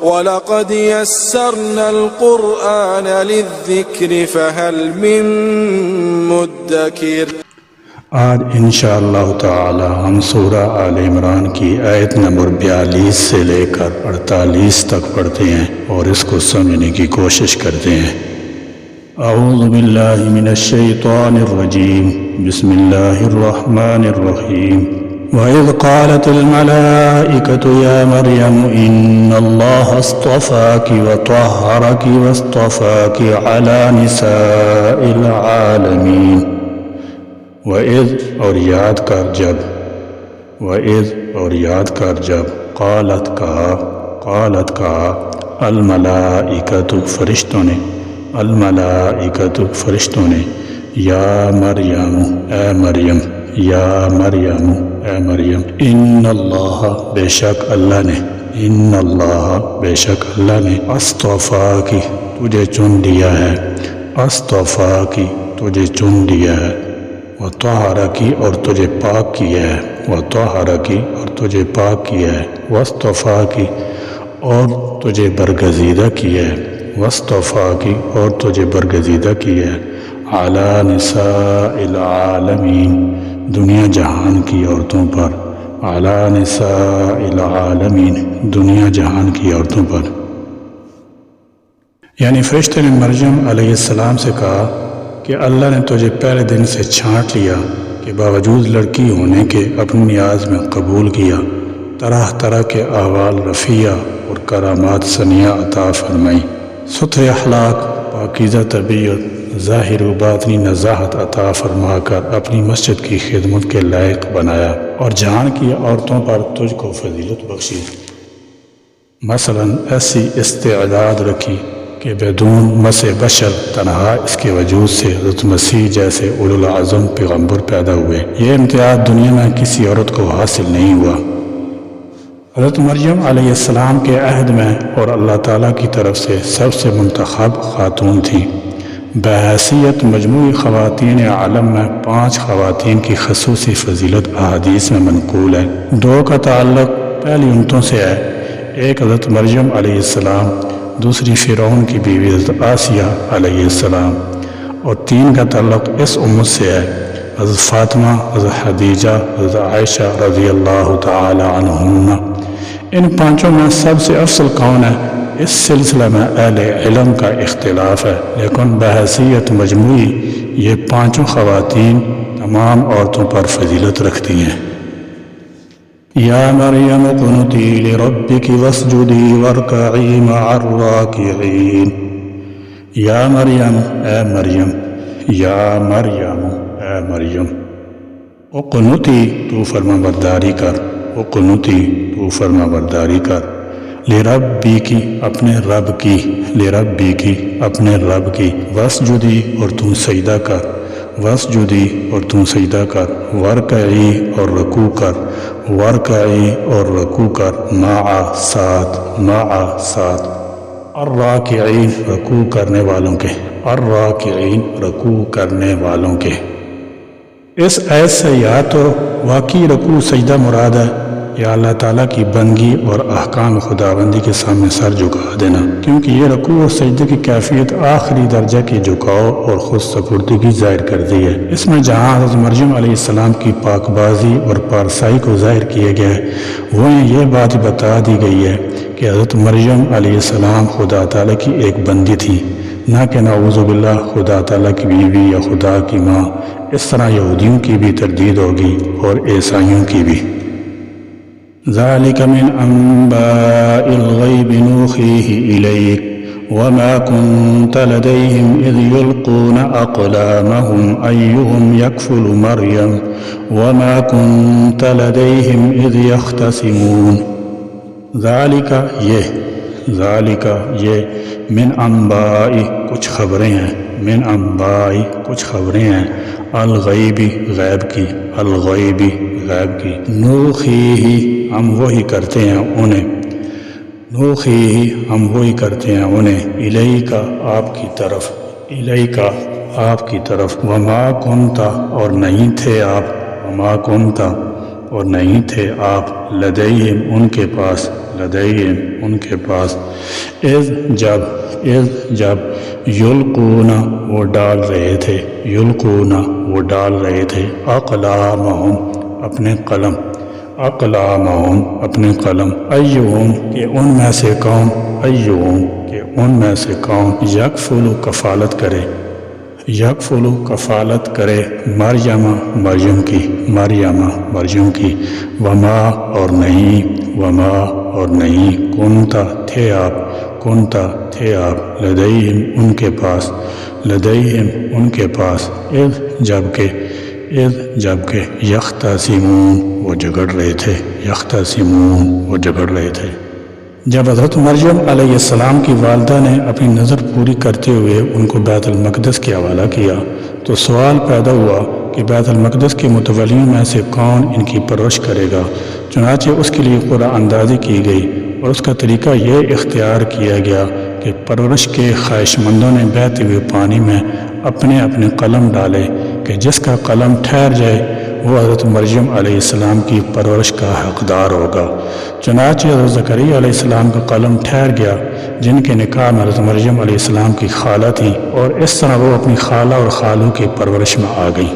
وَلَقَدْ يَسَّرْنَا الْقُرْآنَ لِلذِّكْرِ فَهَلْ مِن مُّدَّكِرٍ۔ آج انشاءاللہ تعالی ہم سورہ آل عمران کی آیت نمبر 42 سے لے کر 48 تک پڑھتے ہیں اور اس کو سمجھنے کی کوشش کرتے ہیں۔ اعوذ باللہ من الشیطان الرجیم، بسم اللہ الرحمن الرحیم۔ وَإِذْ قَالَتِ الْمَلَائِكَةُ يَا مَرْيَمُ إِنَّ اللَّهَ اصْطَفَاكِ وَطَهَّرَكِ وَاصْطَفَاكِ عَلَى نِسَاءِ الْعَالَمِينَ۔ وَإِذْ اور یاد کر جب، وَإِذْ اور یاد کر جب، قالت کہا الملائکۃ فرشتوں نے، الملائکۃ فرشتوں نے، یا مریم اے مریم، یا مریم اے مریم، ان اللہ بے شک اللہ نے، ان اللہ بے شک اللہ نے، اصطفاکی تجھے چن لیا ہے، اصطفاکی تجھے چن لیا ہے، وطہرکی اور تجھے پاک کیا ہے، وطہرکی اور تجھے پاک کیا ہے، واصطفاکی اور تجھے برگزیدہ کیا ہے، واصطفاکی اور تجھے برگزیدہ کیا ہے، علی نساء العالمین دنیا جہان کی عورتوں پر، علی نساء العالمین دنیا جہان کی عورتوں پر۔ یعنی فرشتے نے مریم علیہ السلام سے کہا کہ اللہ نے تجھے پہلے دن سے چھانٹ لیا کہ باوجود لڑکی ہونے کے اپنی نیاز میں قبول کیا، طرح طرح کے احوال رفیع اور کرامات سنیہ عطا فرمائی، ستر اخلاق، پاکیزہ طبیعت، ظاہر و باطنی نزاہت عطا فرما کر اپنی مسجد کی خدمت کے لائق بنایا اور جہان کی عورتوں پر تجھ کو فضیلت بخشی، مثلا ایسی استعداد رکھی کہ بدون مس بشر تنہا اس کے وجود سے حضرت مسیح جیسے اولو العظم پیغمبر پیدا ہوئے۔ یہ امتیاز دنیا میں کسی عورت کو حاصل نہیں ہوا۔ حضرت مریم علیہ السلام کے عہد میں اور اللہ تعالیٰ کی طرف سے سب سے منتخب خاتون تھیں۔ بحیثیت مجموعی خواتین عالم میں 5 خواتین کی خصوصی فضیلت احادیث میں منقول ہے۔ 2 کا تعلق پہلی امتوں سے ہے، ایک حضرت مریم علیہ السلام، دوسری فرعون کی بیوی حضرت آسیہ علیہ السلام، اور 3 کا تعلق اس امت سے ہے، حضرت فاطمہ، حضرت خدیجہ، حضرت عائشہ رضی اللہ تعالی عنہن۔ ان 5 میں سب سے افضل کون ہے، اس سلسلہ میں اہل علم کا اختلاف ہے، لیکن بحیثیت مجموعی یہ 5 خواتین تمام عورتوں پر فضیلت رکھتی ہیں۔ یا مریم اقنتی لربک واسجدی وارکعی مع الراکعین۔ یا مریم اے مریم، یا مریم اے مریم، اقنتی تو فرما برداری کر، اقنتی تو فرما برداری کر، لربی کی اپنے رب کی، لربی کی اپنے رب کی، واسجدی اور تم سجدہ کر، واسجدی اور تم سجدہ کر، ورکعی اور رکوع کر، ورکعی اور رکوع کر، مع ساتھ، مع ساتھ، الراکعین رکوع کرنے والوں کے، الراکعین رکوع کرنے والوں کے۔ اس آیت سے یا تو واقعی رکوع سجدہ مراد ہے یا اللہ تعالیٰ کی بندگی اور احکام خداوندی کے سامنے سر جھکا دینا، کیونکہ یہ رکوع اور سجدے کی کیفیت آخری درجہ کی جھکاؤ اور خود سپردگی ظاہر کرتی ہے۔ اس میں جہاں حضرت مریم علیہ السلام کی پاک بازی اور پارسائی کو ظاہر کیا گیا ہے، وہیں یہ بات بتا دی گئی ہے کہ حضرت مریم علیہ السلام خدا تعالیٰ کی ایک بندی تھی، نہ کہ نعوذ باللہ خدا تعالیٰ کی بیوی یا خدا کی ماں۔ اس طرح یہودیوں کی بھی تردید ہوگی اور عیسائیوں کی بھی۔ ذَلِكَ مِنْ أَنْبَاءِ الْغَيْبِ نُوحِيهِ إِلَيْكَ وَمَا كُنْتَ لَدَيْهِمْ إِذْ يُلْقُونَ أَقْلَامَهُمْ أَيُّهُمْ يَكْفُلُ مَرْيَمَ وَمَا كُنْتَ لَدَيْهِمْ إِذْ يَخْتَصِمُونَ۔ ذَلِكَ یہ من انباء کچھ خبریں ہیں، من انباء کچھ خبریں ہیں، الغیبی غیب کی، الغیبی غیب کی، نوحیہ ہم وہی کرتے ہیں انہیں، نوحیہ ہم وہی کرتے ہیں انہیں، الیک آپ کی طرف، الیک آپ کی طرف، وما کنت اور نہیں تھے آپ، وما کنت اور نہیں تھے آپ، لدیہم ان کے پاس، لدیہم ان کے پاس اذ جب یلقون وہ ڈال رہے تھے یلقون وہ ڈال رہے تھے اقلامہم اپنے قلم ایہم کہ ان میں سے کون یکفل کفالت کرے مریم کی وما اور نہیں کنتا تھے آپ لدیہم ان کے پاس اذ جبکہ یختصمون وہ جھگڑ رہے تھے جب حضرت مریم علیہ السلام کی والدہ نے اپنی نظر پوری کرتے ہوئے ان کو بیت المقدس کے حوالہ کیا تو سوال پیدا ہوا کہ بیت المقدس کے متولیوں میں سے کون ان کی پرورش کرے گا۔ چنانچہ اس کے لیے قرعہ اندازی کی گئی اور اس کا طریقہ یہ اختیار کیا گیا کہ پرورش کے خواہش مندوں نے بہتے ہوئے پانی میں اپنے قلم ڈالے کہ جس کا قلم ٹھہر جائے وہ حضرت مریم علیہ السلام کی پرورش کا حقدار ہوگا۔ چنانچہ حضرت زکریا علیہ السلام کا قلم ٹھہر گیا جن کے نکاح میں حضرت مریم علیہ السلام کی خالہ تھی، اور اس طرح وہ اپنی خالہ اور خالوں کی پرورش میں آ گئی۔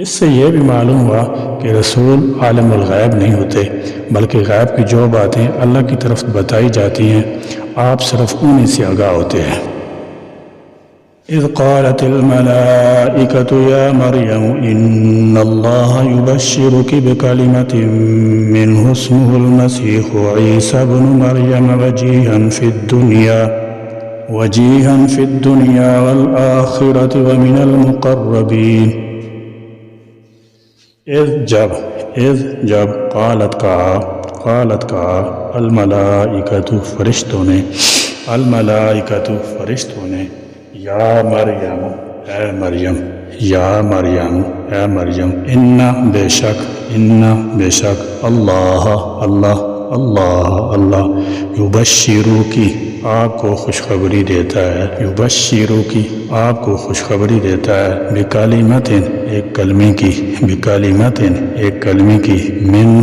اس سے یہ بھی معلوم ہوا کہ رسول عالم الغیب نہیں ہوتے، بلکہ غیب کی جو باتیں اللہ کی طرف بتائی جاتی ہیں آپ صرف انہی سے آگاہ ہوتے ہیں۔ اذ قالت الملائکۃ یا مریم ان اللہ یبشرک بکلمۃ منہ اسمہ المسیح عیسی ابن مریم وجیہا فی الدنیا والآخرۃ ومن المقربین۔ اذ جب قالت کہا الملائکۃ فرشتوں نے یا مریم انا بے شک اللہ یبشرو کی آپ کو خوشخبری دیتا ہے بکلمۃ ایک کلمے کی منہ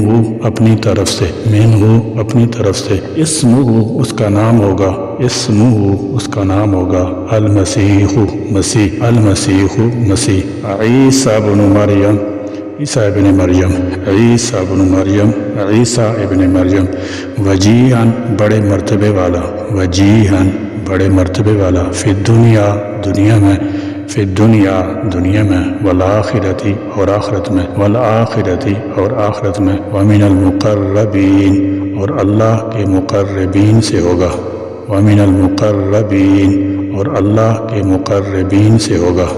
اپنی طرف سے اسمہ اس کا نام ہوگا المسیح عیسی ابن مریم وجیہاً بڑے مرتبے والا فی دنیا میں والآخرتی اور آخرت میں ومن المقربین اور اللہ کے مقربین سے ہوگا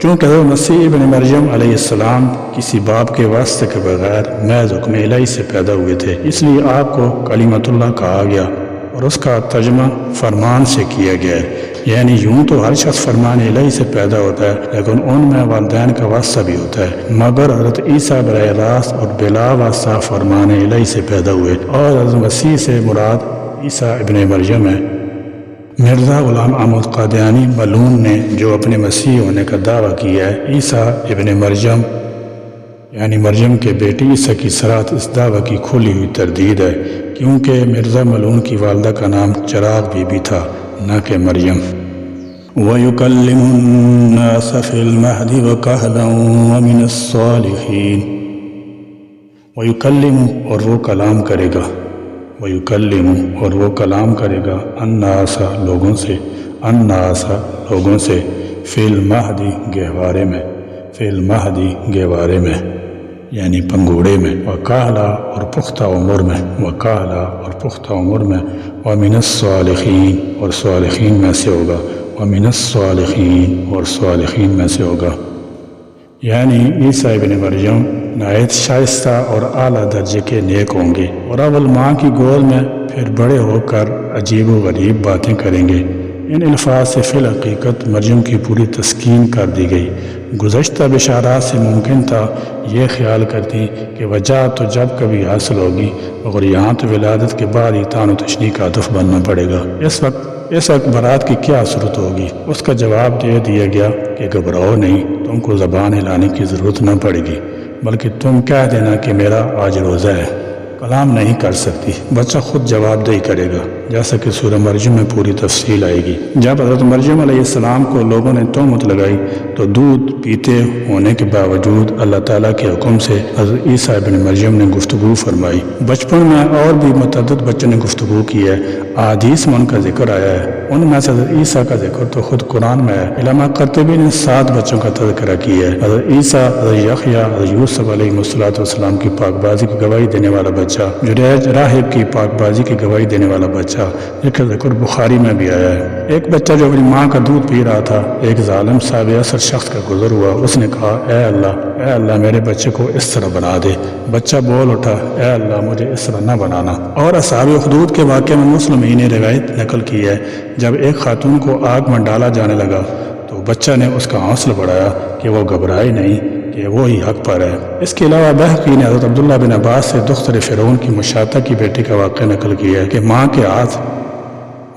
چونکہ حضرت مسیح ابن مریم علیہ السلام کسی باپ کے واسطے کے بغیر محض حکم الہی سے پیدا ہوئے تھے، اس لیے آپ کو کلمۃ اللہ کہا گیا اور اس کا ترجمہ فرمان سے کیا گیا ہے۔ یعنی یوں تو ہر شخص فرمان الہی سے پیدا ہوتا ہے، لیکن ان میں والدین کا واسطہ بھی ہوتا ہے، مگر حضرت عیسیٰ براہ راست اور بلا واسطہ فرمان الہی سے پیدا ہوئے، اور حضرت مسیح سے مراد عیسیٰ ابن مریم ہے۔ مرزا غلام احمد قادیانی ملعون نے جو اپنے مسیح ہونے کا دعویٰ کیا ہے، عیسیٰ ابن مریم یعنی مریم کے بیٹی عیسیٰ کی صراحت اس دعویٰ کی کھلی ہوئی تردید ہے، کیونکہ مرزا ملعون کی والدہ کا نام چراغ بی بی تھا نہ کہ مریم۔ وَيُكَلِّمُ النَّاسَ فِي الْمَهْدِ وَكَهْلًا وَمِنَ الصَّالِحِينَ۔ وَيُكَلِّمُ اور وہ کلام کرے گا الناس لوگوں سے فی المہدی گہوارے میں یعنی پنگوڑے میں، وکہلا اور پختہ عمر میں، ومن الصالحین اور صالحین میں سے ہوگا، یعنی عیسیٰ ابن مریم نہایت شائستہ اور اعلیٰ درجے کے نیک ہوں گے، اور اول ماں کی گود میں پھر بڑے ہو کر عجیب و غریب باتیں کریں گے۔ ان الفاظ سے فی الحقیقت مریم کی پوری تسکین کر دی گئی۔ گزشتہ بشارات سے ممکن تھا یہ خیال کرتی کہ وجہ تو جب کبھی حاصل ہوگی، مگر یہاں تو ولادت کے بعد ہی تان و تشنیع کا ہدف بننا پڑے گا۔ اس وقت برات کی کیا صورت ہوگی؟ اس کا جواب دے دیا گیا کہ گھبراؤ نہیں، تم کو زبان ہلانے کی ضرورت نہ پڑے گی، بلکہ تم کہہ دینا کہ میرا آج روزہ ہے۔ کلام نہیں کر سکتی، بچہ خود جواب دہی کرے گا، جیسا کہ سورہ مریم میں پوری تفصیل آئے گی۔ جب حضرت مریم علیہ السلام کو لوگوں نے تہمت لگائی تو دودھ پیتے ہونے کے باوجود اللہ تعالیٰ کے حکم سے حضرت عیسیٰ ابن مریم نے گفتگو فرمائی۔ بچپن میں اور بھی متعدد بچوں نے گفتگو کی ہے، احادیث میں ان کا ذکر آیا ہے، ان میں سے حضرت عیسیٰ کا ذکر تو خود قرآن میں ہے۔ علامہ قرطبی نے 7 بچوں کا تذکرہ کیا ہے، حضرت عیسیٰ، حضرت یحییٰ، حضرت یوسف علیہ السلام کی پاک بازی کی گواہی دینے والا بچہ، جریج راہب کی پاک بازی کی گواہی دینے والا بچہ، جس کا ذکر بخاری میں بھی آیا ہے۔ ایک بچہ جو اپنی ماں کا دودھ پی رہا تھا، ایک ظالم صاحب اثر شخص کا گزر ہوا، اس نے کہا اے اللہ میرے بچے کو اس طرح بنا دے۔ بچہ بول اٹھا اے اللہ مجھے اس طرح نہ بنانا۔ اور اصحاب اخدود کے واقعے میں مسلم ہی نے روایت نقل کی ہے، جب ایک خاتون کو آگ میں ڈالا جانے لگا تو بچہ نے اس کا حوصلہ بڑھایا کہ وہ گھبرائے نہیں کہ وہی حق پر ہے۔ اس کے علاوہ بہقی نے حضرت عبداللہ بن عباس سے دختر فرعون کی مشاطہ کی بیٹی کا واقعہ نقل کیا ہے کہ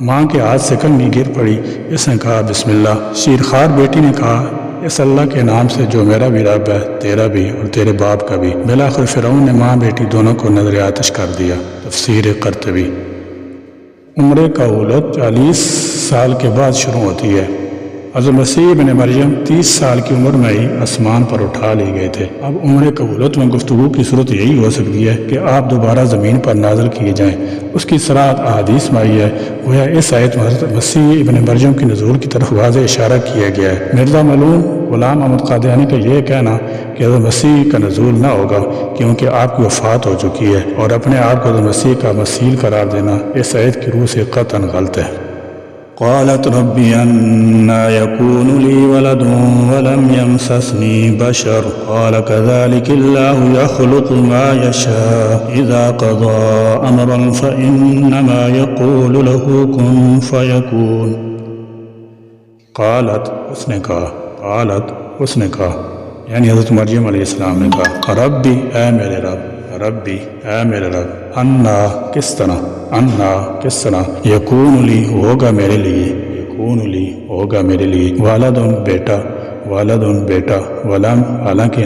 ماں کے ہاتھ سے کنگھی گر پڑی، اس نے کہا بسم اللہ۔ شیرخوار بیٹی نے کہا اس اللہ کے نام سے جو میرا بھی رب ہے، تیرا بھی اور تیرے باپ کا بھی۔ بالآخر فرعون نے ماں بیٹی دونوں کو نظر آتش کر دیا۔ تفسیر قرطبی۔ عمرے کا اولت 40 سال کے بعد شروع ہوتی ہے۔ حضرت مسیح ابن مریم 30 سال کی عمر میں ہی آسمان پر اٹھا لیے گئے تھے۔ اب عمرے قبولت میں گفتگو کی صورت یہی ہو سکتی ہے کہ آپ دوبارہ زمین پر نازل کیے جائیں۔ اس کی صراحت احادیث میں آئی ہے، گویا اس آیت میں حضرت مسیح ابن مریم کی نزول کی طرف واضح اشارہ کیا گیا ہے۔ مرزا معلوم غلام احمد قادیانی کا یہ کہنا کہ حضرت مسیح کا نزول نہ ہوگا کیونکہ آپ کی وفات ہو چکی ہے اور اپنے آپ کو حضرت مسیح کا مثیل قرار دینا اس آیت کی روح سے قطعاً غلط ہے۔ قالت رب أنا يكون لي ولد ولم يمسسني بشر قال كذلك الله يخلق ما يشاء إذا قضى أمرا فإنما يقول له كن فيكون۔ قالت اس نے کہا یعنی حضرت مریم علیہ السلام نے کہا ربی اے میرے رب انا کس طرح یکون لی ہوگا میرے لیے والدن بیٹا ولم حالانکہ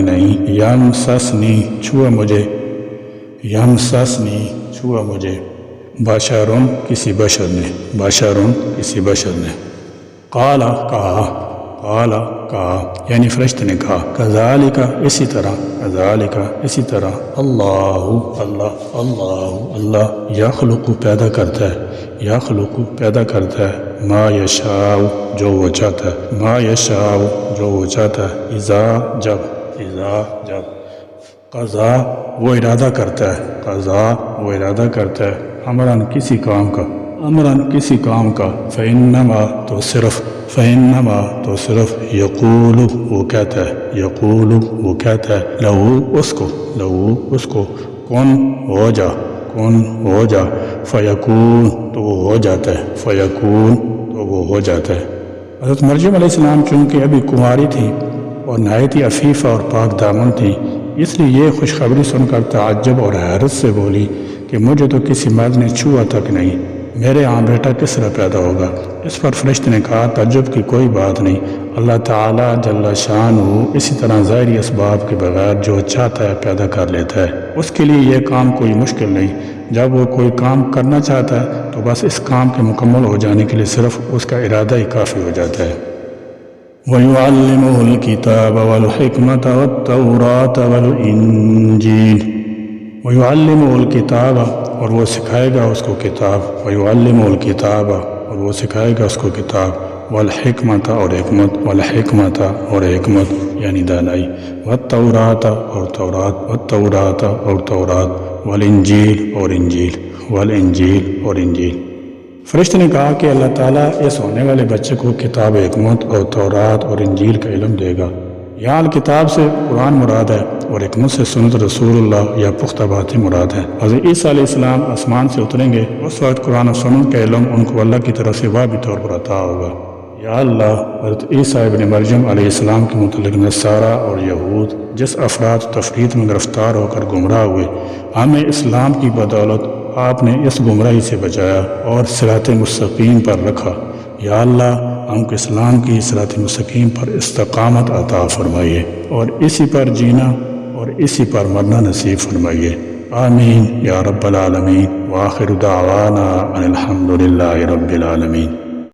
نہیں یمسسنی چھوا مجھے بشرن کسی بشر نے قال کہا یعنی فرشتے نے کہا کذالک اسی طرح اللہ یخلق پیدا کرتا ہے ما یشاء جو وہ چاہتا ہے اذا جب قضا وہ ارادہ کرتا ہے امرن کسی کام کا فإنما تو صرف یقول وہ کہتا ہے لہو اس کو کن ہو جا فیکون تو وہ ہو جاتا ہے۔ حضرت مریم علیہ السلام چونکہ ابھی کنواری تھی اور نہایت ہی عفیفہ اور پاک دامن تھی، اس لیے یہ خوشخبری سن کر تعجب اور حیرت سے بولی کہ مجھے تو کسی مرد نے چھوا تک نہیں، میرے ہاں بیٹا کس طرح پیدا ہوگا؟ اس پر فرشتے نے کہا تعجب کی کوئی بات نہیں، اللہ تعالیٰ جل شانہ اسی طرح ظاہری اسباب کے بغیر جو چاہتا ہے پیدا کر لیتا ہے۔ اس کے لیے یہ کام کوئی مشکل نہیں، جب وہ کوئی کام کرنا چاہتا ہے تو بس اس کام کے مکمل ہو جانے کے لیے صرف اس کا ارادہ ہی کافی ہو جاتا ہے۔ وَيُعَلِّمُهُ الْكِتَابَ وَالْحِكْمَةَ وَالتَّوْرَاةَ وَالْإِنْجِيلَ وَيُعَلِّمُهُ الْكِتَابَ اور وہ سکھائے گا اس کو کتاب، وَيُعَلِّمُهُ الْكِتَابَ اور وہ سکھائے گا اس کو کتاب، والحکمت اور حکمت یعنی دانائی، والتوراۃ اور تورات، والانجیل اور انجیل۔ فرشتے نے کہا کہ اللہ تعالیٰ اس ہونے والے بچے کو کتاب حکمت اور تورات اور انجیل کا علم دے گا۔ یہاں الکتاب سے قرآن مراد ہے اور حکمت سے سنت رسول اللہ یا پختہ باتیں مراد ہیں۔ حضرت عیسیٰ علیہ السلام آسمان سے اتریں گے، اس وقت قرآن و سنت کا علم ان کو اللہ کی طرف سے واضح طور پر عطا ہوگا۔ یا اللہ، حضرت عیسیٰ ابن مریم علیہ السلام کے متعلق نصارہ اور یہود جس افراد و تفرید میں گرفتار ہو کر گمراہ ہوئے، ہمیں اسلام کی بدولت آپ نے اس گمراہی سے بچایا اور صراط مستقیم پر رکھا۔ یا اللہ، ہم کو اسلام کی صراط مستقیم پر استقامت عطا فرمائیے اور اسی پر جینا اور اسی پر مرنا نصیب فرمائیے۔ آمین یا رب العالمین۔ وآخر دعوانا ان الحمد للہ رب العالمین۔